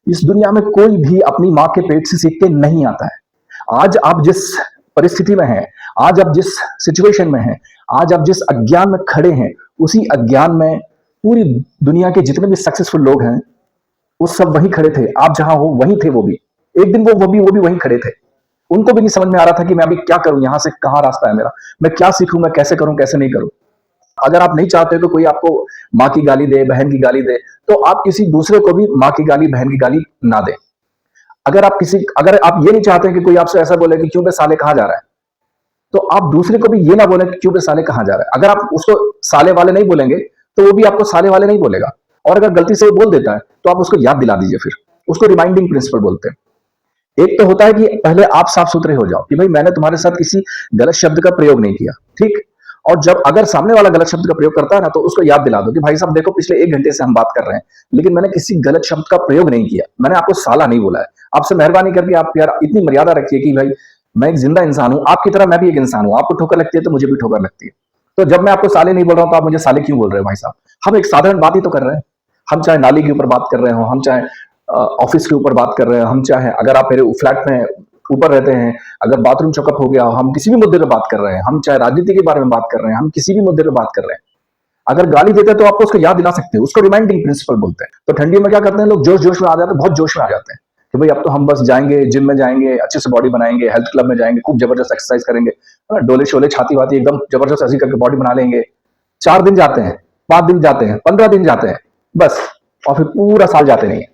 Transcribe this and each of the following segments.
इस दुनिया में कोई भी अपनी माँ के पेट से सीख के नहीं आता है। आज आप जिस परिस्थिति में हैं, आज आप जिस सिचुएशन में हैं, आज आप जिस अज्ञान में खड़े हैं, उसी अज्ञान में पूरी दुनिया के जितने भी सक्सेसफुल लोग हैं, वो सब वहीं खड़े थे। आप जहां हो वहीं थे वो भी। एक दिन वो भी वहीं खड़े थे। उनको भी नहीं समझ में आ रहा था कि मैं अभी क्या करूं, यहां से कहां रास्ता है मेरा, मैं क्या सीखूं, मैं कैसे करूं, कैसे नहीं करूं। अगर आप नहीं चाहते तो कोई आपको माँ की गाली दे, बहन की गाली दे, तो आप किसी दूसरे को भी माँ की गाली, बहन की गाली ना दें। अगर आप ये नहीं चाहते कि कोई आपसे ऐसा बोले कि क्यों बे साले कहा जा रहा है, तो आप दूसरे को भी ये ना बोले कि क्यों बे साले कहा जा रहा है। अगर आप उसको साले वाले नहीं बोलेंगे तो वो भी आपको साले वाले नहीं बोलेगा। और अगर गलती से वो बोल देता है तो आप उसको याद दिला दीजिए। फिर उसको रिमाइंडिंग प्रिंसिपल बोलते हैं। एक तो होता है कि पहले आप साफ सुथरे हो जाओ कि भाई मैंने तुम्हारे साथ किसी गलत शब्द का प्रयोग नहीं किया, ठीक। और जब अगर सामने वाला गलत शब्द का प्रयोग करता है ना, तो उसको याद दिला दो कि भाई साहब देखो, पिछले 1 घंटे से हम बात कर रहे हैं, लेकिन मैंने किसी गलत शब्द का प्रयोग नहीं किया, मैंने आपको साला नहीं बोला है। आपसे मेहरबानी करके आप यार इतनी मर्यादा रखिए कि भाई मैं एक जिंदा इंसान हूं, आपकी तरह मैं भी एक इंसान हूं। आपको ठोकर लगती है तो मुझे भी ठोकर लगती है। तो जब मैं आपको साले नहीं बोल रहा हूं तो आप मुझे साले क्यों बोल रहे हो भाई साहब? हम एक साधारण बात ही तो कर रहे हैं। हम चाहे नाली के ऊपर बात कर रहे हो, हम चाहे ऑफिस के ऊपर बात कर रहे हैं, हम चाहे अगर आप मेरे फ्लैट में ऊपर रहते हैं, अगर बाथरूम चौकअप हो गया, हम किसी भी मुद्दे पे बात कर रहे हैं, हम चाहे राजनीति के बारे में बात कर रहे हैं, हम किसी भी मुद्दे पे बात कर रहे हैं। अगर गाली देते हैं तो आपको उसको याद दिला सकते हैं, उसको रिमाइंडिंग प्रिंसिपल बोलते हैं। तो ठंडी में क्या करते हैं लोग, जोश जोश में आ जाते हैं, बहुत जोश में आ जाते हैं कि भाई अब तो हम बस जाएंगे, जिम में जाएंगे, अच्छे से बॉडी बनाएंगे, हेल्थ क्लब में जाएंगे, खूब जबरदस्त एक्सरसाइज करेंगे, डोले शोले छाती वाती एकदम जबरदस्त ऐसी करके बॉडी बना लेंगे। 4 दिन जाते हैं, 5 दिन जाते हैं, 15 दिन जाते हैं, बस। और फिर पूरा साल जाते नहीं है।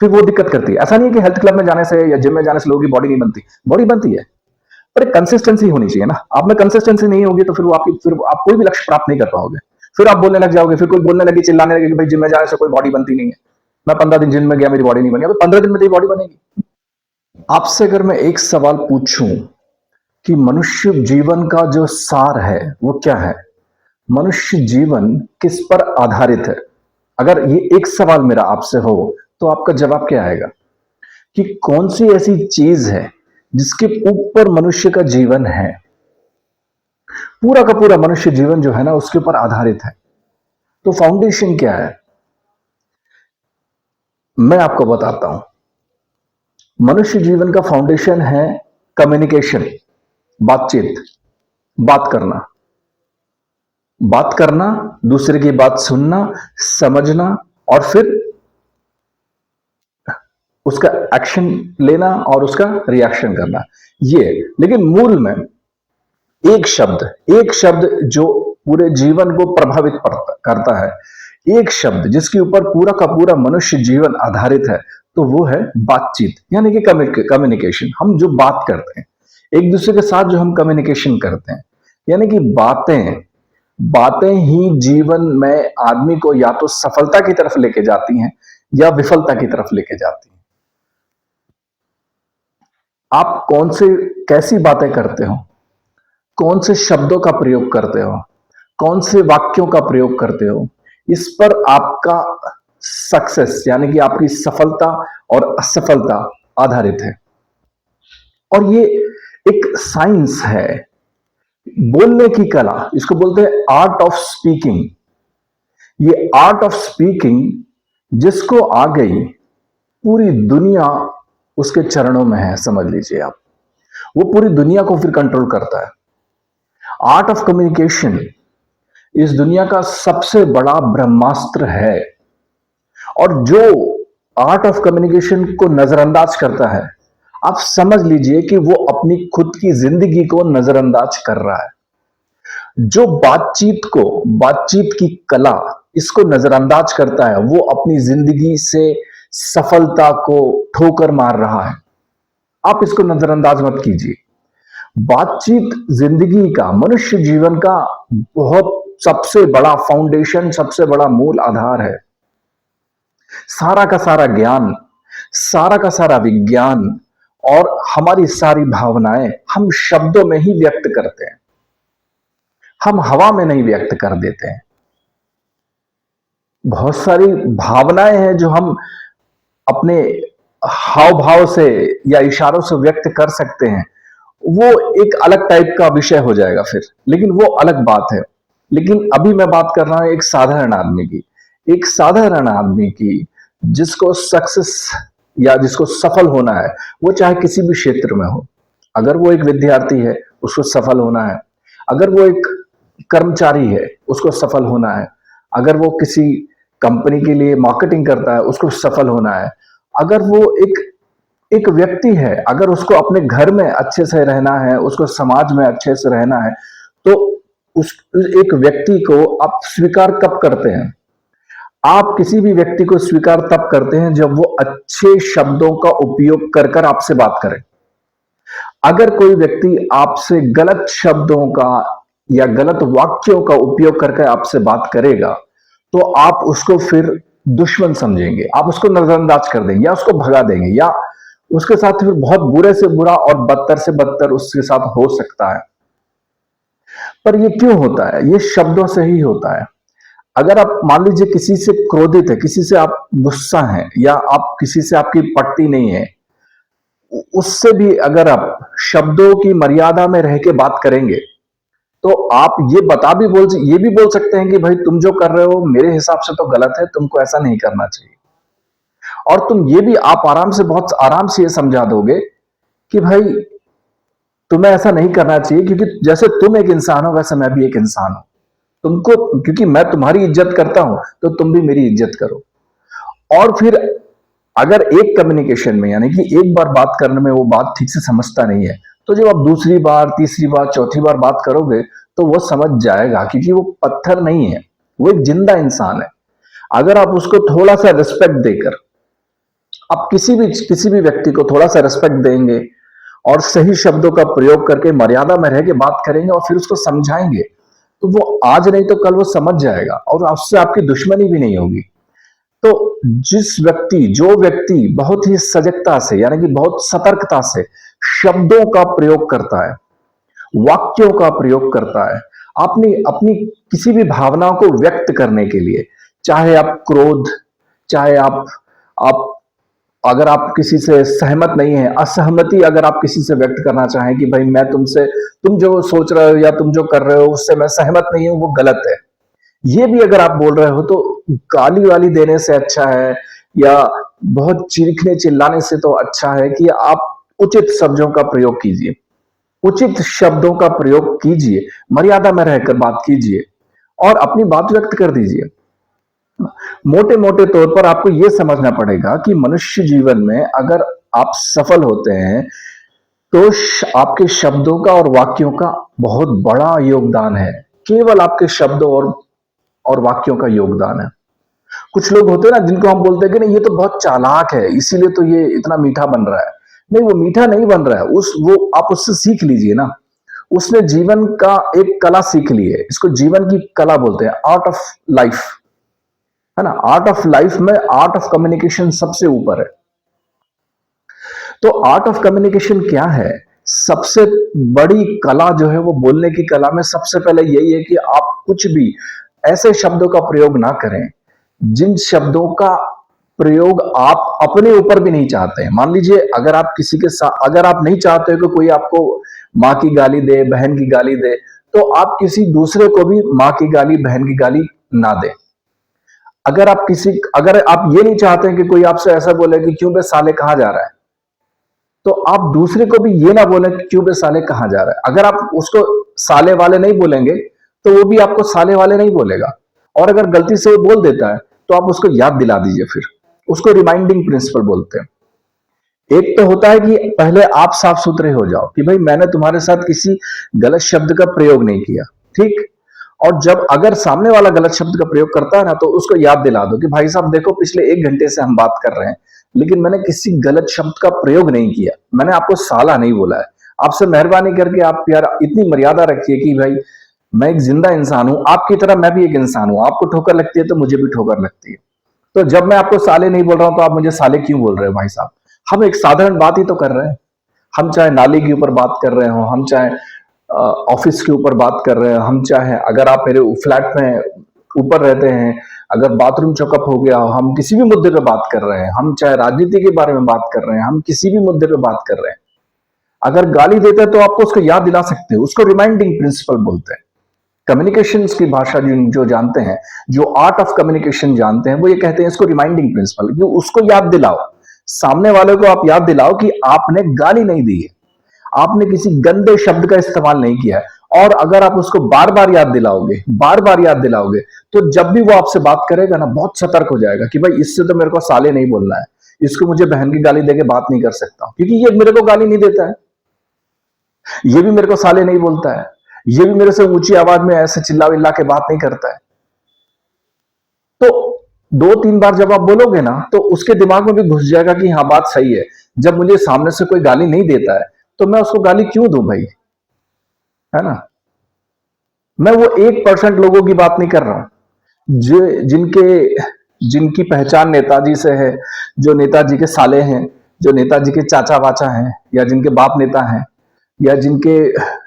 फिर वो दिक्कत करती है। ऐसा नहीं है कि हेल्थ क्लब में जाने से या जिम में जाने से लोगों की बॉडी नहीं बनती, बॉडी बनती है, पर एक कंसिस्टेंसी होनी चाहिए ना। आप में कंसिस्टेंसी नहीं होगी तो फिर आप कोई भी लक्ष्य प्राप्त नहीं कर पाओगे। फिर आप बोलने लग जाओगे, फिर कोई बोलने लगे, चिल्लाने लगे कि भाई जिम में जाने से कोई बॉडी बनती नहीं है, मैं 15 दिन जिम में गया, मेरी बॉडी नहीं बनी। अब 15 दिन में तेरी बॉडी बनेगी। आपसे अगर मैं एक सवाल पूछूं कि मनुष्य जीवन का जो सार है वो क्या है, मनुष्य जीवन किस पर आधारित है, अगर ये एक सवाल मेरा आपसे हो तो आपका जवाब क्या आएगा? कि कौन सी ऐसी चीज है जिसके ऊपर मनुष्य का जीवन है? पूरा का पूरा मनुष्य जीवन जो है ना उसके ऊपर आधारित है। तो फाउंडेशन क्या है? मैं आपको बताता हूं। मनुष्य जीवन का फाउंडेशन है कम्युनिकेशन, बातचीत, बात करना, बात करना, दूसरे की बात सुनना, समझना और फिर उसका एक्शन लेना और उसका रिएक्शन करना। ये लेकिन मूल में एक शब्द जो पूरे जीवन को प्रभावित करता है, एक शब्द जिसके ऊपर पूरा का पूरा मनुष्य जीवन आधारित है, तो वो है बातचीत, यानी कि कम्युनिकेशन। हम जो बात करते हैं एक दूसरे के साथ, जो हम कम्युनिकेशन करते हैं, यानी कि बातें ही जीवन में आदमी को या तो सफलता की तरफ लेके जाती हैं या विफलता की तरफ लेके जाती हैं। आप कैसी बातें करते हो, कौन से शब्दों का प्रयोग करते हो, कौन से वाक्यों का प्रयोग करते हो, इस पर आपका सक्सेस यानी कि आपकी सफलता और असफलता आधारित है। और ये एक साइंस है, बोलने की कला, इसको बोलते हैं आर्ट ऑफ स्पीकिंग। ये आर्ट ऑफ स्पीकिंग जिसको आ गई, पूरी दुनिया उसके चरणों में है, समझ लीजिए आप। वो पूरी दुनिया को फिर कंट्रोल करता है। आर्ट ऑफ कम्युनिकेशन इस दुनिया का सबसे बड़ा ब्रह्मास्त्र है। और जो आर्ट ऑफ कम्युनिकेशन को नजरअंदाज करता है, आप समझ लीजिए कि वो अपनी खुद की जिंदगी को नजरअंदाज कर रहा है। जो बातचीत की कला इसको नजरअंदाज करता है, वो अपनी जिंदगी से सफलता को ठोकर मार रहा है। आप इसको नजरअंदाज मत कीजिए। बातचीत जिंदगी का, मनुष्य जीवन का बहुत सबसे बड़ा फाउंडेशन, सबसे बड़ा मूल आधार है। सारा का सारा ज्ञान, सारा का सारा विज्ञान और हमारी सारी भावनाएं हम शब्दों में ही व्यक्त करते हैं, हम हवा में नहीं व्यक्त कर देते हैं। बहुत सारी भावनाएं हैं जो हम अपने हाव भाव से या इशारों से व्यक्त कर सकते हैं, वो एक अलग टाइप का विषय हो जाएगा फिर, लेकिन वो अलग बात है। लेकिन अभी मैं बात कर रहा हूं एक साधारण आदमी की, जिसको सक्सेस या जिसको सफल होना है, वो चाहे किसी भी क्षेत्र में हो। अगर वो एक विद्यार्थी है, उसको सफल होना है। अगर वो एक कर्मचारी है, उसको सफल होना है। अगर वो किसी कंपनी के लिए मार्केटिंग करता है, उसको सफल होना है। अगर वो एक एक व्यक्ति है, अगर उसको अपने घर में अच्छे से रहना है, उसको समाज में अच्छे से रहना है, तो उस एक व्यक्ति को आप स्वीकार कब करते हैं? आप किसी भी व्यक्ति को स्वीकार तब करते हैं जब वो अच्छे शब्दों का उपयोग कर कर आपसे बात करे। अगर कोई व्यक्ति आपसे गलत शब्दों का या गलत वाक्यों का उपयोग करके आपसे बात करेगा, तो आप उसको फिर दुश्मन समझेंगे, आप उसको नजरअंदाज कर देंगे या उसको भगा देंगे, या उसके साथ फिर बहुत बुरे से बुरा और बदतर से बदतर उसके साथ हो सकता है। पर ये क्यों होता है? ये शब्दों से ही होता है। अगर आप मान लीजिए किसी से क्रोधित है, किसी से आप गुस्सा हैं, या आप किसी से आपकी पटती नहीं है, उससे भी अगर आप शब्दों की मर्यादा में रह के बात करेंगे, तो आप ये भी बोल सकते हैं कि भाई तुम जो कर रहे हो मेरे हिसाब से तो गलत है, तुमको ऐसा नहीं करना चाहिए। और तुम ये भी आप बहुत आराम से ये समझा दोगे कि भाई तुम्हें ऐसा नहीं करना चाहिए, क्योंकि जैसे तुम एक इंसान हो वैसे मैं भी एक इंसान हूं। तुमको, क्योंकि मैं तुम्हारी इज्जत करता हूं, तो तुम भी मेरी इज्जत करो। और फिर अगर एक कम्युनिकेशन में, यानी कि एक बार बात करने में वो बात ठीक से समझता नहीं है, तो जब आप दूसरी बार, तीसरी बार, चौथी बार बात करोगे तो वो समझ जाएगा, क्योंकि वो पत्थर नहीं है, वो एक जिंदा इंसान है। अगर आप उसको थोड़ा सा रिस्पेक्ट देकर, आप किसी भी व्यक्ति को थोड़ा सा रिस्पेक्ट देंगे और सही शब्दों का प्रयोग करके मर्यादा में रह के बात करेंगे और फिर उसको समझाएंगे, तो वो आज नहीं तो कल वो समझ जाएगा और उससे आपकी दुश्मनी भी नहीं होगी। तो जो व्यक्ति बहुत ही सजगता से, यानी कि बहुत सतर्कता से शब्दों का प्रयोग करता है, वाक्यों का प्रयोग करता है, अपनी अपनी किसी भी भावनाओं को व्यक्त करने के लिए, चाहे आप क्रोध, चाहे आप अगर आप किसी से सहमत नहीं है, असहमति अगर आप किसी से व्यक्त करना चाहें कि भाई तुम जो सोच रहे हो या तुम जो कर रहे हो उससे मैं सहमत नहीं हूं, वो गलत है, ये भी अगर आप बोल रहे हो, तो गाली वाली देने से अच्छा है, या बहुत चीखने चिल्लाने से तो अच्छा है कि आप उचित शब्दों का प्रयोग कीजिए, उचित शब्दों का प्रयोग कीजिए, मर्यादा में रहकर बात कीजिए और अपनी बात व्यक्त कर दीजिए। मोटे मोटे तौर पर आपको यह समझना पड़ेगा कि मनुष्य जीवन में अगर आप सफल होते हैं, तो आपके शब्दों का और वाक्यों का बहुत बड़ा योगदान है। केवल आपके शब्दों और वाक्यों का योगदान है। कुछ लोग होते हैं ना, जिनको हम बोलते हैं कि नहीं ये तो बहुत चालाक है, इसीलिए तो ये इतना मीठा बन रहा है। नहीं, वो मीठा नहीं बन रहा है, वो आप उससे सीख लीजिए ना। उसने जीवन का एक कला सीख ली है, इसको जीवन की कला बोलते हैं, आर्ट ऑफ लाइफ, है ना। आर्ट ऑफ लाइफ में आर्ट ऑफ कम्युनिकेशन सबसे ऊपर है। तो आर्ट ऑफ कम्युनिकेशन क्या है? सबसे बड़ी कला जो है वो बोलने की कला में सबसे पहले यही है कि आप कुछ भी ऐसे शब्दों का प्रयोग ना करें जिन शब्दों का प्रयोग आप अपने ऊपर भी नहीं चाहते हैं। मान लीजिए अगर आप किसी के साथ, अगर आप नहीं चाहते कि कोई आपको माँ की गाली दे, बहन की गाली दे, तो आप किसी दूसरे को भी माँ की गाली, बहन की गाली ना दे। अगर आप ये नहीं चाहते हैं कि कोई आपसे ऐसा बोले कि क्यों बे साले कहा जा रहा है, तो आप दूसरे को भी ये ना बोले कि क्यों बे साले कहा जा रहा है। अगर आप उसको साले वाले नहीं बोलेंगे, तो वो भी आपको साले वाले नहीं बोलेगा। और अगर गलती से वो बोल देता है, तो आप उसको याद दिला दीजिए। फिर उसको रिमाइंडिंग प्रिंसिपल बोलते हैं। एक तो होता है कि पहले आप साफ सुथरे हो जाओ कि भाई मैंने तुम्हारे साथ किसी गलत शब्द का प्रयोग नहीं किया, ठीक। और जब अगर सामने वाला गलत शब्द का प्रयोग करता है ना, तो उसको याद दिला दो कि भाई साहब देखो, पिछले 1 घंटे से हम बात कर रहे हैं, लेकिन मैंने किसी गलत शब्द का प्रयोग नहीं किया, मैंने आपको साला नहीं बोला है। आपसे मेहरबानी करके आप यार इतनी मर्यादा रखिए कि भाई मैं एक जिंदा इंसान हूं, आपकी तरह मैं भी एक इंसान हूं। आपको ठोकर लगती है तो मुझे भी ठोकर लगती है। तो जब मैं आपको साले नहीं बोल रहा हूं, तो आप मुझे साले क्यों बोल रहे हो भाई साहब? हम एक साधारण बात ही तो कर रहे हैं। हम चाहे नाली के ऊपर बात कर रहे हो, हम चाहे ऑफिस के ऊपर बात कर रहे हैं, हम चाहे अगर आप मेरे फ्लैट में ऊपर रहते हैं, अगर बाथरूम चौकअप हो गया, हम किसी भी मुद्दे पे बात कर रहे हैं, हम चाहे राजनीति के बारे में बात कर रहे हैं, हम किसी भी मुद्दे पे बात कर रहे हैं। अगर गाली देते हैं तो आपको उसको याद दिला सकते हो, उसको रिमाइंडिंग प्रिंसिपल बोलते हैं। कम्युनिकेशंस की भाषा जो जानते हैं, जो आर्ट ऑफ कम्युनिकेशन जानते हैं, वो ये कहते हैं इसको रिमाइंडिंग प्रिंसिपल, कि उसको याद दिलाओ, सामने वाले को आप याद दिलाओ कि आपने गाली नहीं दी है, आपने किसी गंदे शब्द का इस्तेमाल नहीं किया है। और अगर आप उसको बार बार याद दिलाओगे, बार बार याद दिलाओगे, तो जब भी वो आपसे बात करेगा ना, बहुत सतर्क हो जाएगा कि भाई इससे तो मेरे को साले नहीं बोलना है, इसको मुझे बहन की गाली देके बात नहीं कर सकता, क्योंकि ये मेरे को गाली नहीं देता है, ये भी मेरे को साले नहीं बोलता है, ये भी मेरे से ऊंची आवाज में ऐसे चिल्ला विल्ला के बात नहीं करता है। तो दो तीन बार जब आप बोलोगे ना, तो उसके दिमाग में भी घुस जाएगा कि हाँ बात सही है, जब मुझे सामने से कोई गाली नहीं देता है तो मैं उसको गाली क्यों दूं भाई, है ना। मैं वो 1% लोगों की बात नहीं कर रहा हूं जो जिनके जिनकी पहचान नेताजी से है, जो नेताजी के साले हैं, जो नेताजी के चाचा वाचा हैं, या जिनके बाप नेता हैं, या जिनके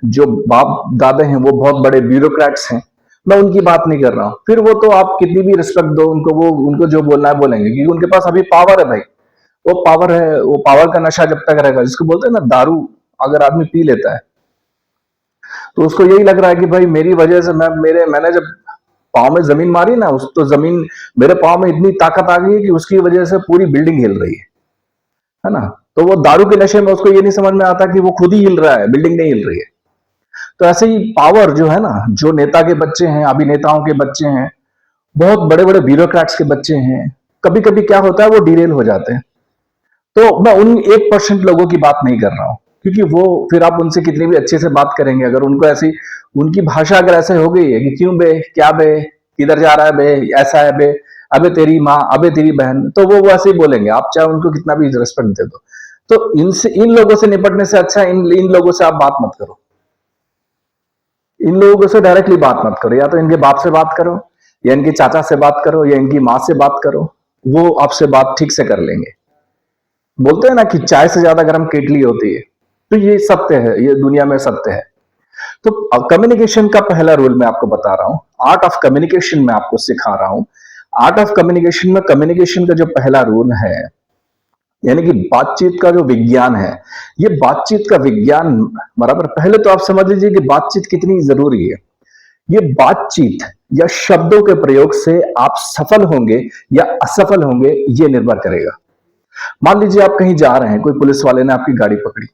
जो बाप दादे हैं वो बहुत बड़े ब्यूरोक्रेट्स हैं, मैं उनकी बात नहीं कर रहा हूं। फिर वो तो आप कितनी भी रिस्पेक्ट दो उनको, वो उनको जो बोलना है बोलेंगे, क्योंकि उनके पास अभी पावर है भाई, वो पावर है, वो पावर का नशा जब तक रहेगा, जिसको बोलते हैं ना दारू, अगर आदमी पी लेता है तो उसको यही लग रहा है कि भाई मेरी वजह से मैंने जब पाँव में जमीन मारी ना, उस तो जमीन मेरे पाँव में इतनी ताकत आ गई है कि उसकी वजह से पूरी बिल्डिंग हिल रही है ना। तो वो दारू के नशे में उसको ये नहीं समझ में आता कि वो खुद ही हिल रहा है, बिल्डिंग नहीं हिल रही है। तो ऐसे ही पावर जो है ना, जो नेता के बच्चे हैं, अभिनेताओं के बच्चे हैं, बहुत बड़े बड़े ब्यूरोक्रेट्स के बच्चे हैं, कभी कभी क्या होता है वो डिरेल हो जाते हैं। तो मैं उन 1% लोगों की बात नहीं कर रहा हूं, क्योंकि वो फिर आप उनसे कितनी भी अच्छे से बात करेंगे, अगर उनको ऐसी उनकी भाषा अगर ऐसे हो गई है कि क्यों बे, क्या बे, किधर जा रहा है बे, ऐसा है बे, अबे तेरी माँ, अबे तेरी बहन, तो वो ऐसे ही बोलेंगे, आप चाहे उनको कितना भी रिस्पेक्ट दे दो। तो इन लोगों से निपटने से अच्छा इन लोगों से आप बात मत करो, इन लोगों से डायरेक्टली बात मत करो, या तो इनके बाप से बात करो, या इनके चाचा से बात करो, या इनकी माँ से बात करो, वो आपसे बात ठीक से कर लेंगे। बोलते हैं ना कि चाय से ज्यादा गर्म केटली होती है, तो ये सत्य है, ये दुनिया में सत्य है। तो कम्युनिकेशन का पहला रूल मैं आपको बता रहा हूं, आर्ट ऑफ कम्युनिकेशन मैं आपको सिखा रहा हूं। आर्ट ऑफ कम्युनिकेशन में कम्युनिकेशन का जो पहला रूल है, यानी कि बातचीत का जो विज्ञान है, ये बातचीत का विज्ञान बराबर, पहले तो आप समझ लीजिए कि बातचीत कितनी जरूरी है। ये बातचीत या शब्दों के प्रयोग से आप सफल होंगे या असफल होंगे, ये निर्भर करेगा। मान लीजिए आप कहीं जा रहे हैं, कोई पुलिस वाले ने आपकी गाड़ी पकड़ी,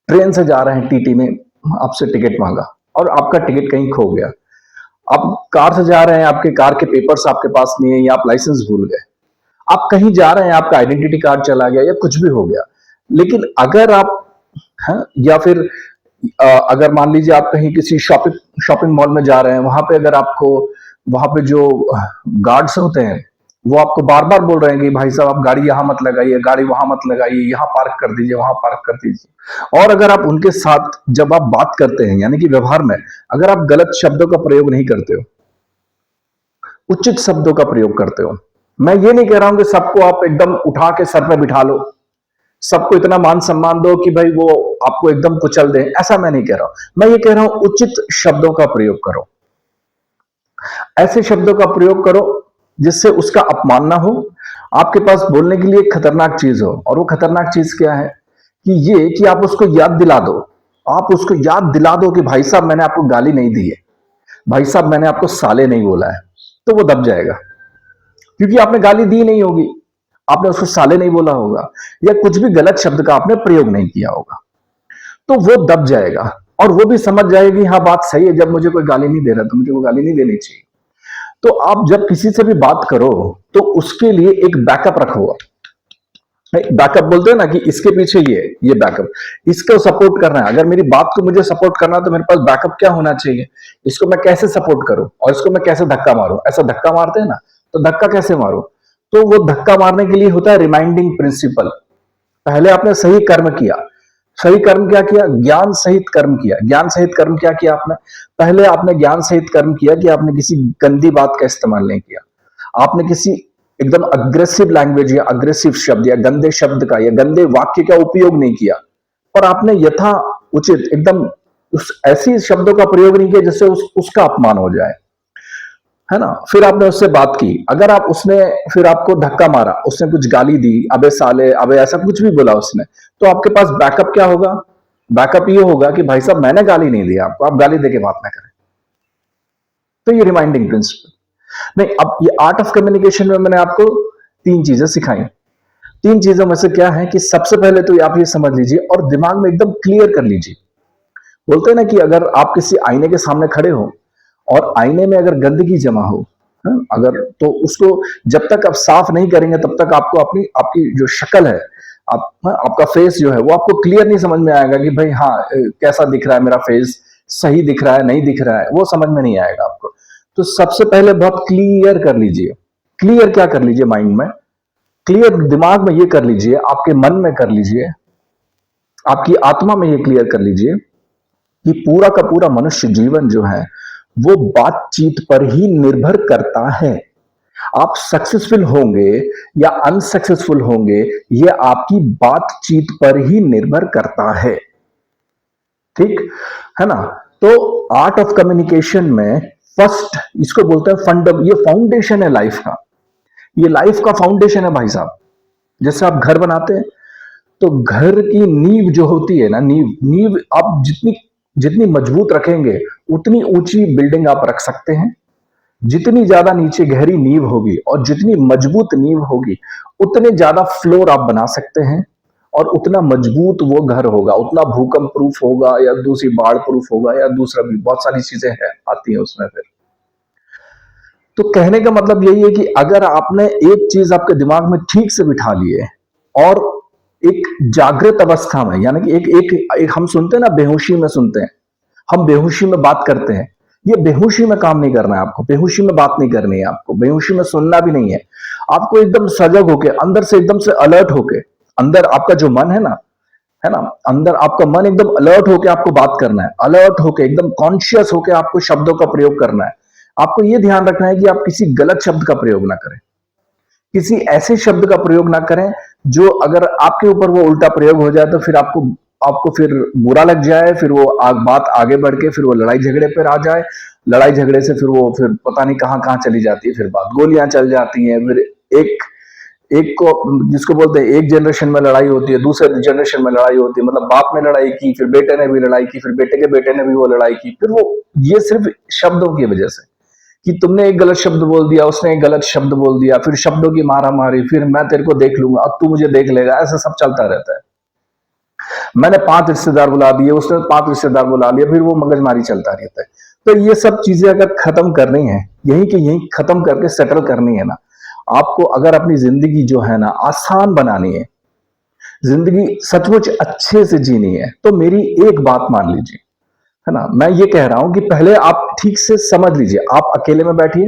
ट्रेन से जा रहे हैं, टीटी ने आपसे टिकट मांगा और आपका टिकट कहीं खो गया। आप कार से जा रहे हैं, आपके कार के पेपर्स आपके पास नहीं है, या आप लाइसेंस भूल गए, आप कहीं जा रहे हैं, आपका आइडेंटिटी कार्ड चला गया, या कुछ भी हो गया। लेकिन अगर आप या फिर अगर मान लीजिए आप कहीं किसी शॉपिंग मॉल में जा रहे हैं, वहां पे अगर आपको वहां पे जो गार्ड्स होते हैं वो आपको बार बार बोल रहे हैं कि भाई साहब आप गाड़ी यहां मत लगाइए, गाड़ी वहां मत लगाइए, यहां पार्क कर दीजिए, वहां पार्क कर दीजिए। और अगर आप उनके साथ जब आप बात करते हैं, यानी कि व्यवहार में अगर आप गलत शब्दों का प्रयोग नहीं करते हो, उचित शब्दों का प्रयोग करते हो, मैं ये नहीं कह रहा हूं कि सबको आप एकदम उठा के सर पे बिठा लो, सबको इतना मान सम्मान दो कि भाई वो आपको एकदम कुचल दे, ऐसा मैं नहीं कह रहा हूं। मैं ये कह रहा हूं उचित शब्दों का प्रयोग करो, ऐसे शब्दों का प्रयोग करो जिससे उसका अपमान ना हो, आपके पास बोलने के लिए खतरनाक चीज हो। और वो खतरनाक चीज क्या है कि ये कि आप उसको याद दिला दो, आप उसको याद दिला दो कि भाई साहब मैंने आपको गाली नहीं दी है, भाई साहब मैंने आपको साले नहीं बोला है, तो वो दब जाएगा, क्योंकि आपने गाली दी नहीं होगी, आपने उसको साले नहीं बोला होगा, या कुछ भी गलत शब्द का आपने प्रयोग नहीं किया होगा, तो वो दब जाएगा और वो भी समझ जाएगी हाँ बात सही है, जब मुझे कोई गाली नहीं दे रहा तो मुझे वो गाली नहीं देनी चाहिए। तो आप जब किसी से भी बात करो तो उसके लिए एक बैकअप रखो। बैकअप बोलते हैं ना कि इसके पीछे ये बैकअप, इसको सपोर्ट करना है। अगर मेरी बात को मुझे सपोर्ट करना है तो मेरे पास बैकअप क्या होना चाहिए, इसको मैं कैसे सपोर्ट करूं और इसको मैं कैसे धक्का मारूं। ऐसा धक्का मारते हैं ना, तो धक्का कैसे मारूं, तो वो धक्का मारने के लिए होता है रिमाइंडिंग प्रिंसिपल। पहले आपने सही कर्म किया, सही कर्म क्या किया, ज्ञान सहित कर्म किया। ज्ञान सहित कर्म क्या किया आपने, पहले आपने ज्ञान सहित कर्म किया कि आपने किसी गंदी बात का इस्तेमाल नहीं किया, आपने किसी एकदम अग्रेसिव लैंग्वेज या अग्रेसिव शब्द या गंदे शब्द का या गंदे वाक्य का उपयोग नहीं किया, और आपने यथा उचित एकदम उस ऐसी शब्दों का प्रयोग नहीं किया जिससे उसका अपमान हो जाए, है ना। फिर आपने उससे बात की, अगर आप उसने फिर आपको धक्का मारा, उसने कुछ गाली दी, अबे साले, अबे ऐसा कुछ भी बोला उसने, तो आपके पास बैकअप क्या होगा, बैकअप ये होगा कि भाई साहब मैंने गाली नहीं दी आपको, आप गाली देके बात ना करें। तो ये रिमाइंडिंग प्रिंसिपल नहीं। अब ये आर्ट ऑफ कम्युनिकेशन में मैंने आपको तीन चीजें सिखाई। तीन चीजों में से क्या है कि सबसे पहले तो आप ये समझ लीजिए और दिमाग में एकदम क्लियर कर लीजिए। बोलते हैं ना कि अगर आप किसी आईने के सामने खड़े हो और आईने में अगर गंदगी जमा हो, अगर तो उसको जब तक आप साफ नहीं करेंगे तब तक आपको अपनी आपकी जो शक्ल है, आपका फेस जो है वो आपको क्लियर नहीं समझ में आएगा कि भाई हाँ कैसा दिख रहा है मेरा फेस, सही दिख रहा है नहीं दिख रहा है, वो समझ में नहीं आएगा आपको। तो सबसे पहले बहुत क्लियर कर लीजिए। क्लियर क्या कर लीजिए माइंड में, क्लियर दिमाग में ये कर लीजिए, आपके मन में कर लीजिए, आपकी आत्मा में ये क्लियर कर लीजिए कि पूरा का पूरा मनुष्य जीवन जो है वो बातचीत पर ही निर्भर करता है। आप सक्सेसफुल होंगे या अनसक्सेसफुल होंगे ये आपकी बातचीत पर ही निर्भर करता है, ठीक है ना। तो आर्ट ऑफ कम्युनिकेशन में फर्स्ट इसको बोलते हैं ये फाउंडेशन है लाइफ का, ये लाइफ का फाउंडेशन है भाई साहब। जैसे आप घर बनाते हैं तो घर की नींव जो होती है ना, नींव नींव आप जितनी जितनी मजबूत रखेंगे उतनी ऊंची बिल्डिंग आप रख सकते हैं। जितनी ज्यादा नीचे गहरी नींव होगी और जितनी मजबूत नींव होगी उतने ज्यादा फ्लोर आप बना सकते हैं और उतना मजबूत वो घर होगा, उतना भूकंप प्रूफ होगा या दूसरी बाढ़ प्रूफ होगा या दूसरा भी बहुत सारी चीजें हैं आती हैं उसमें। फिर तो कहने का मतलब यही है कि अगर आपने एक चीज आपके दिमाग में ठीक से बिठा ली है और एक जागृत अवस्था में, यानी कि एक हम सुनते हैं ना बेहोशी में सुनते हैं, हम बेहोशी में बात करते हैं, ये बेहोशी में काम नहीं करना है आपको, बेहोशी में बात नहीं करनी है आपको, बेहोशी में सुनना भी नहीं है आपको। एकदम सजग होके अंदर से एकदम से अलर्ट होके, अंदर आपका जो मन है ना, अंदर आपका मन एकदम अलर्ट होके आपको बात करना है, अलर्ट होके एकदम कॉन्शियस होके आपको शब्दों का प्रयोग करना है। आपको यह ध्यान रखना है कि आप किसी गलत शब्द का प्रयोग ना करें, किसी ऐसे शब्द का प्रयोग ना करें जो अगर आपके ऊपर वो उल्टा प्रयोग हो जाए तो फिर आपको आपको फिर बुरा लग जाए, फिर वो बात आगे बढ़ के फिर वो लड़ाई झगड़े पर आ जाए, लड़ाई झगड़े से फिर पता नहीं कहां कहां चली जाती है, फिर बात गोलियां चल जाती हैं, फिर एक एक को जिसको बोलते हैं एक जनरेशन में लड़ाई होती है, दूसरे जनरेशन में लड़ाई होती है, मतलब बाप ने लड़ाई की, फिर बेटे ने भी लड़ाई की, फिर बेटे के बेटे ने भी वो लड़ाई की, फिर वो ये सिर्फ शब्दों की वजह से कि तुमने एक गलत शब्द बोल दिया, उसने एक गलत शब्द बोल दिया, फिर शब्दों की मारा मारी, फिर मैं तेरे को देख लूंगा अब तू मुझे देख लेगा, ऐसा सब चलता रहता है। मैंने 5 रिश्तेदार बुला दिए, उसने 5 रिश्तेदार बुला लिया, फिर वो मगजमारी चलता रहता है। तो ये सब चीजें अगर खत्म करनी है, यही कि यही खत्म करके सेटल करनी है ना आपको, अगर अपनी जिंदगी जो है ना आसान बनानी है, जिंदगी सचमुच अच्छे से जीनी है, तो मेरी एक बात मान लीजिए, है ना। मैं ये कह रहा हूं कि पहले आप ठीक से समझ लीजिए, आप अकेले में बैठिए,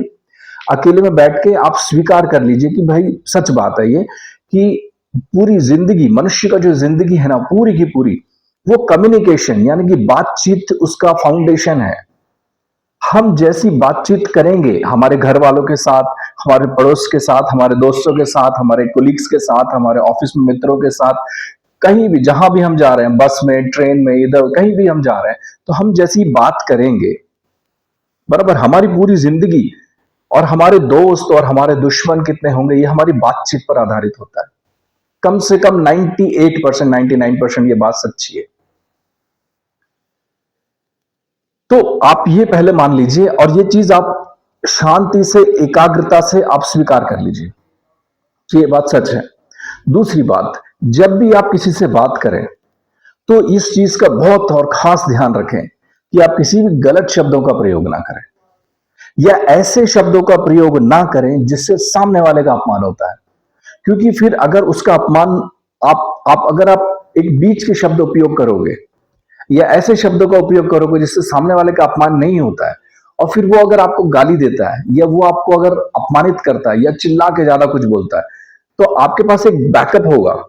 अकेले में बैठ के आप स्वीकार कर लीजिए कि भाई सच बात है ये कि पूरी जिंदगी, मनुष्य का जो जिंदगी है ना पूरी की पूरी, वो कम्युनिकेशन यानी कि बातचीत उसका फाउंडेशन है। हम जैसी बातचीत करेंगे हमारे घर वालों के साथ, हमारे पड़ोस के साथ, हमारे दोस्तों के साथ, हमारे कोलीग्स के साथ, हमारे ऑफिस में मित्रों के साथ, कहीं भी जहां भी हम जा रहे हैं, बस में, ट्रेन में, इधर कहीं भी हम जा रहे हैं, तो हम जैसी बात करेंगे बराबर, हमारी पूरी जिंदगी और हमारे दोस्त और हमारे दुश्मन कितने होंगे ये हमारी बातचीत पर आधारित होता है। कम से कम 98%, 99% ये बात सच्ची है। तो आप ये पहले मान लीजिए और ये चीज आप शांति से, एकाग्रता से आप स्वीकार कर लीजिए कि ये बात सच है। दूसरी बात, जब भी आप किसी से बात करें तो इस चीज का बहुत और खास ध्यान रखें कि आप किसी भी गलत शब्दों का प्रयोग ना करें या ऐसे शब्दों का प्रयोग ना करें जिससे सामने वाले का अपमान होता है। क्योंकि फिर अगर उसका अपमान अगर आप एक बीच के शब्द उपयोग करोगे या ऐसे शब्दों का उपयोग करोगे जिससे सामने वाले का अपमान नहीं होता है और फिर वो अगर आपको गाली देता है या वो आपको अगर अपमानित करता है या चिल्ला के ज्यादा कुछ बोलता है तो आपके पास एक बैकअप होगा।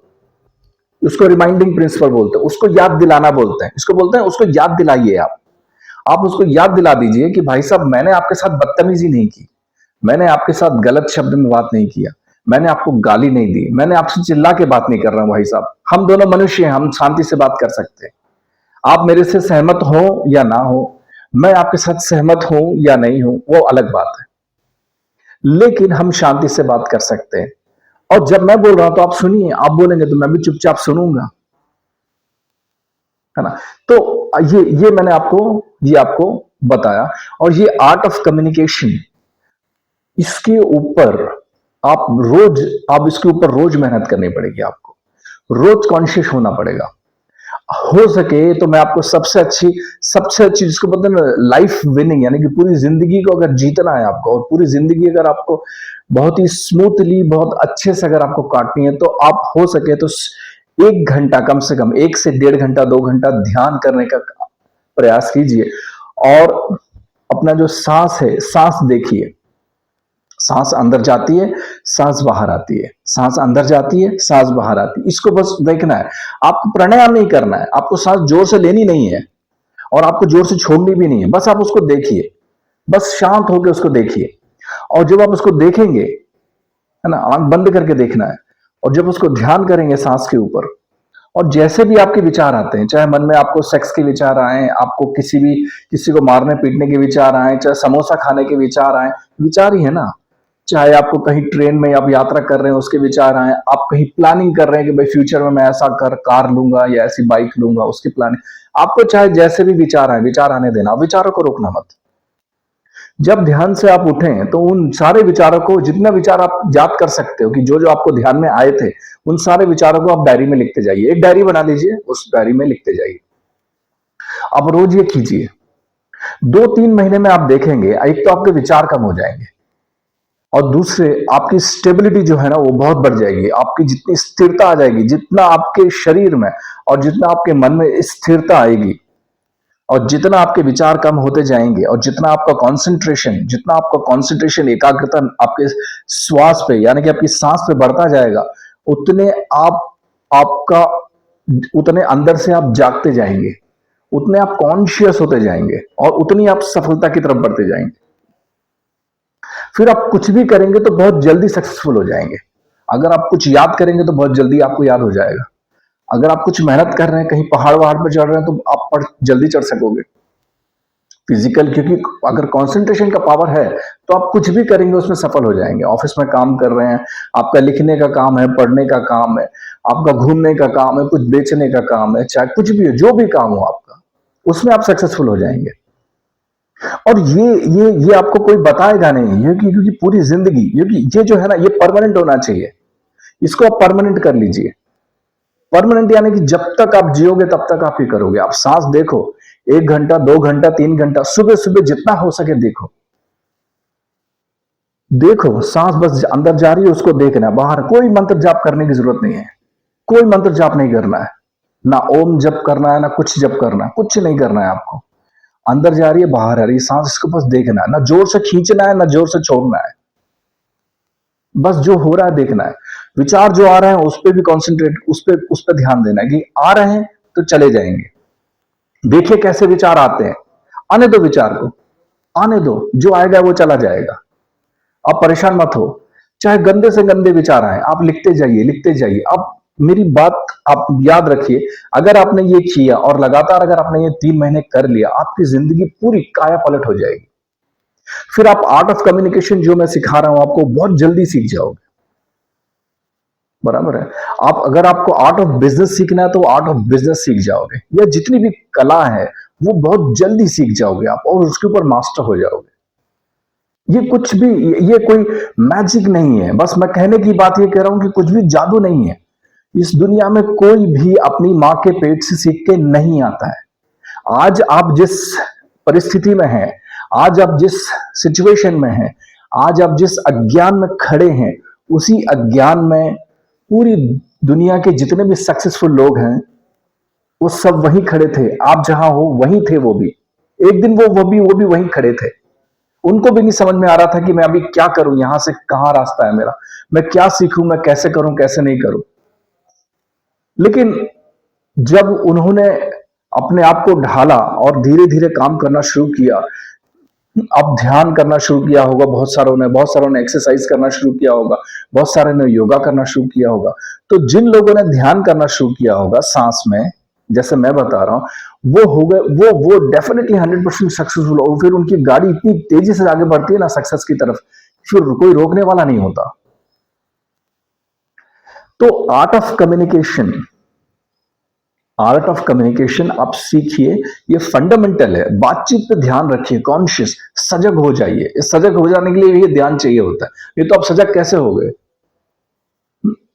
उसको रिमाइंडिंग प्रिंसिपल बोलते हैं, उसको याद दिलाना बोलते हैं, इसको बोलते हैं उसको याद दिलाइए। आप उसको याद दिला दीजिए कि भाई साहब मैंने आपके साथ बदतमीजी नहीं की, मैंने आपके साथ गलत शब्द में बात नहीं किया, मैंने आपको गाली नहीं दी, मैंने आपसे चिल्ला के बात नहीं कर रहा हूं भाई साहब, हम दोनों मनुष्य हैं, हम शांति से बात कर सकते हैं। आप मेरे से सहमत हो या ना हो, मैं आपके साथ सहमत हूं या नहीं हूं वो अलग बात है, लेकिन हम शांति से बात कर सकते हैं। और जब मैं बोल रहा हूं तो आप सुनिए, आप बोलेंगे तो मैं भी चुपचाप सुनूंगा, है ना। तो ये मैंने आपको बताया। और ये आर्ट ऑफ कम्युनिकेशन, इसके ऊपर आप इसके ऊपर रोज मेहनत करनी पड़ेगी, आपको रोज कॉन्शियस होना पड़ेगा। हो सके तो मैं आपको सबसे अच्छी जिसको बोलते हैं ना लाइफ विनिंग, यानी कि पूरी जिंदगी को अगर जीतना है आपको, और पूरी जिंदगी अगर आपको बहुत ही स्मूथली, बहुत अच्छे से अगर आपको काटनी है, तो आप हो सके तो 1 घंटा, कम से कम 1 से 1.5 घंटा, 2 घंटा ध्यान करने का प्रयास कीजिए। और अपना जो सांस है, सांस देखिए। सांस अंदर जाती है, सांस बाहर आती है, सांस अंदर जाती है, सांस बाहर आती है, इसको बस देखना है। आपको प्राणायाम नहीं करना है, आपको सांस जोर से लेनी नहीं है और आपको जोर से छोड़नी भी नहीं है, बस आप उसको देखिए, बस शांत होकर उसको देखिए। और जब आप उसको देखेंगे, है ना, आंख बंद करके देखना है, और जब उसको ध्यान करेंगे सांस के ऊपर, और जैसे भी आपके विचार आते हैं, चाहे मन में आपको सेक्स के विचार आए, आपको किसी को मारने पीटने के विचार आए, चाहे समोसा खाने के विचार आए, विचार ही है ना। चाहे आपको कहीं ट्रेन में आप यात्रा कर रहे हैं उसके विचार आए, आप कहीं प्लानिंग कर रहे हैं कि भाई फ्यूचर में मैं ऐसा कार लूंगा या ऐसी बाइक लूंगा, उसकी प्लानिंग, आपको चाहे जैसे भी विचार आए, विचार आने देना, विचारों को रोकना मत। जब ध्यान से आप उठें तो उन सारे विचारों को, जितना विचार आप याद कर सकते हो कि जो जो आपको ध्यान में आए थे, उन सारे विचारों को आप डायरी में लिखते जाइए। एक डायरी बना लीजिए, उस डायरी में लिखते जाइए। आप रोज ये कीजिए। 2-3 महीने में आप देखेंगे, एक तो आपके विचार कम हो जाएंगे, और दूसरे आपकी स्टेबिलिटी जो है ना वो बहुत बढ़ जाएगी। आपकी जितनी स्थिरता आ जाएगी, जितना आपके शरीर में और जितना आपके मन में स्थिरता आएगी, और जितना आपके विचार कम होते जाएंगे, और जितना आपका कंसंट्रेशन, एकाग्रता आपके श्वास पे, यानी कि आपकी सांस पे बढ़ता जाएगा, उतने आपका उतने अंदर से आप जागते जाएंगे, उतने आप कॉन्शियस होते जाएंगे, और उतनी आप सफलता की तरफ बढ़ते जाएंगे। फिर आप कुछ भी करेंगे तो बहुत जल्दी सक्सेसफुल हो जाएंगे। अगर आप कुछ याद करेंगे तो बहुत जल्दी आपको याद हो जाएगा। अगर आप कुछ मेहनत कर रहे हैं, कहीं पहाड़ वहाड़ पर चढ़ रहे हैं, तो आप जल्दी चढ़ सकोगे फिजिकल, क्योंकि अगर कंसंट्रेशन का पावर है तो आप कुछ भी करेंगे उसमें सफल हो जाएंगे। ऑफिस में काम कर रहे हैं, आपका लिखने का काम है, पढ़ने का काम है, आपका घूमने का काम है, कुछ बेचने का काम है, चाहे कुछ भी हो, जो भी काम हो आपका, उसमें आप सक्सेसफुल हो जाएंगे। और ये आपको कोई बताएगा नहीं, ये क्योंकि पूरी जिंदगी ये जो है ना, ये परमानेंट होना चाहिए। इसको आप परमानेंट कर लीजिए। परमानेंट यानी कि जब तक आप जियोगे तब तक आप ही करोगे। आप सांस देखो, 1 घंटा, 2 घंटा, 3 घंटा, सुबह सुबह जितना हो सके देखो। देखो सांस बस अंदर जा रही है, उसको देखना है। बाहर कोई मंत्र जाप करने की जरूरत नहीं है, कोई मंत्र जाप नहीं करना है, ना ओम जप करना है, ना कुछ जप करना है, कुछ नहीं करना है आपको। अंदर जा रही है, बाहर आ रही है सांस, इसको बस देखना है। ना जोर से खींचना है, ना जोर से छोड़ना है, बस जो हो रहा है देखना है। विचार जो आ रहे हैं उस पर भी कॉन्सेंट्रेट, उस पर ध्यान देना है कि आ रहे हैं तो चले जाएंगे। देखिए कैसे विचार आते हैं, आने दो विचार को, आने दो, जो आएगा वो चला जाएगा। आप परेशान मत हो, चाहे गंदे से गंदे विचार आए, आप लिखते जाइए, लिखते जाइए। आप मेरी बात आप याद रखिए, अगर आपने ये किया और लगातार अगर आपने ये 3 महीने कर लिया, आपकी जिंदगी पूरी काया पलट हो जाएगी। फिर आप आर्ट ऑफ कम्युनिकेशन जो मैं सिखा रहा हूं आपको, बहुत जल्दी सीख जाओगे। बराबर है। आप अगर आपको आर्ट ऑफ बिजनेस सीखना है तो आर्ट ऑफ बिजनेस सीख जाओगे, या जितनी भी कला है वो बहुत जल्दी सीख जाओगे आप, और उसके ऊपर मास्टर हो जाओगे। ये कुछ भी, ये कोई मैजिक नहीं है। बस मैं कहने की बात ये कह रहा हूं कि कुछ भी जादू नहीं है। इस दुनिया में कोई भी अपनी मां के पेट से सीख के नहीं आता है। आज आप जिस परिस्थिति में हैं, आज आप जिस सिचुएशन में हैं, आज आप जिस अज्ञान में खड़े हैं, उसी अज्ञान में पूरी दुनिया के जितने भी सक्सेसफुल लोग हैं वो सब वहीं खड़े थे। आप जहां हो वहीं थे वो भी। एक दिन वो भी वहीं खड़े थे। उनको भी नहीं समझ में आ रहा था कि मैं अभी क्या करूं, यहां से कहां रास्ता है मेरा, मैं क्या सीखूं, मैं कैसे करूं, कैसे नहीं करूं। लेकिन जब उन्होंने अपने आप को ढाला और धीरे धीरे काम करना शुरू किया, अब ध्यान करना शुरू किया होगा, बहुत सारों ने एक्सरसाइज करना शुरू किया होगा, बहुत सारे ने योगा करना शुरू किया होगा। तो जिन लोगों ने ध्यान करना शुरू किया होगा सांस में, जैसे मैं बता रहा हूं, वो हो गए, वो डेफिनेटली 100% सक्सेसफुल हो। फिर उनकी गाड़ी इतनी तेजी से आगे बढ़ती है ना सक्सेस की तरफ, फिर कोई रोकने वाला नहीं होता। तो art of communication, art of communication आप सीखिए, ये फंडामेंटल है। बातचीत पे ध्यान रखिए, कॉन्शियस, सजग हो जाइए। इस सजग हो जाने के लिए ये ध्यान चाहिए होता है। ये तो आप सजग कैसे हो गए?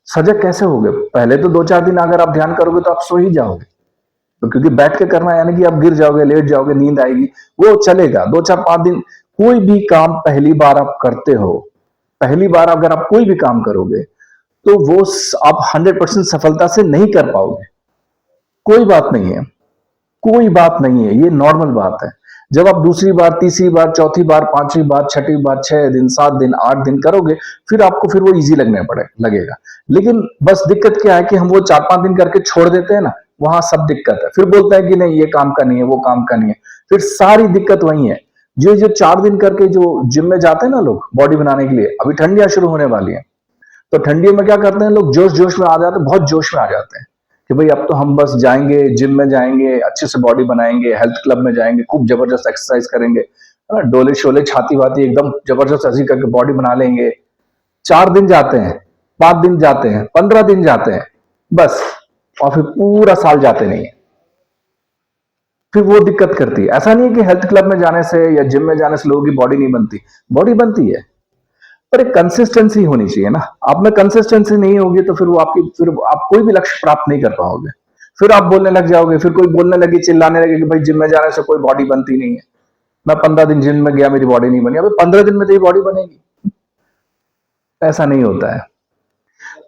सजग कैसे हो गए? पहले तो 2-4 दिन अगर आप ध्यान करोगे तो आप सो ही जाओगे, तो क्योंकि बैठ के करना है, यानी कि आप गिर जाओगे, लेट जाओगे, नींद आएगी, वो चलेगा। 2-4-5 दिन कोई भी काम पहली बार आप करते हो, पहली बार अगर आप कोई भी काम करोगे तो वो आप 100% सफलता से नहीं कर पाओगे। कोई बात नहीं है, कोई बात नहीं है, ये नॉर्मल बात है। जब आप दूसरी बार, तीसरी बार, चौथी बार, पांचवी बार, छठी बार, 6 दिन, 7 दिन, 8 दिन करोगे, फिर वो इजी लगेगा। लेकिन बस दिक्कत क्या है कि हम वो 4-5 दिन करके छोड़ देते हैं ना, वहां सब दिक्कत है। फिर बोलते हैं कि नहीं, ये काम का नहीं है, वो काम का नहीं है। फिर सारी दिक्कत वही है। जो 4 दिन करके जो जिम में जाते हैं ना लोग बॉडी बनाने के लिए, अभी ठंडियां शुरू होने वाली है, तो ठंडियों में क्या करते हैं लोग, जोश जोश में आ जाते हैं, बहुत जोश में आ जाते हैं कि भाई अब तो हम बस जाएंगे, जिम में जाएंगे, अच्छे से बॉडी बनाएंगे, हेल्थ क्लब में जाएंगे, खूब जबरदस्त एक्सरसाइज करेंगे, है ना, डोले शोले छाती वाती एकदम जबरदस्त ऐसी करके बॉडी बना लेंगे। 4 दिन जाते हैं, 5 दिन जाते हैं, 15 दिन जाते हैं, बस, और फिर पूरा साल जाते नहीं है। फिर वो दिक्कत करती है। ऐसा नहीं है कि हेल्थ क्लब में जाने से या जिम में जाने से लोगों की बॉडी नहीं बनती, बॉडी बनती है, पर एक कंसिस्टेंसी होनी चाहिए ना। आप में कंसिस्टेंसी नहीं होगी तो फिर आप कोई भी लक्ष्य प्राप्त नहीं कर पाओगे। फिर आप बोलने लग जाओगे, फिर कोई बोलने लगे, चिल्लाने लगे कि भाई जिम में जाने से कोई बॉडी बनती नहीं है, मैं 15 दिन जिम में गया, मेरी बॉडी नहीं बनी। अभी 15 दिन में तेरी बॉडी बनेगी? ऐसा नहीं होता है।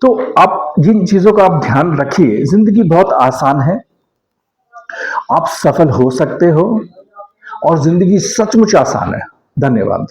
तो आप जिन चीजों का आप ध्यान रखिए, जिंदगी बहुत आसान है, आप सफल हो सकते हो, और जिंदगी सचमुच आसान है। धन्यवाद।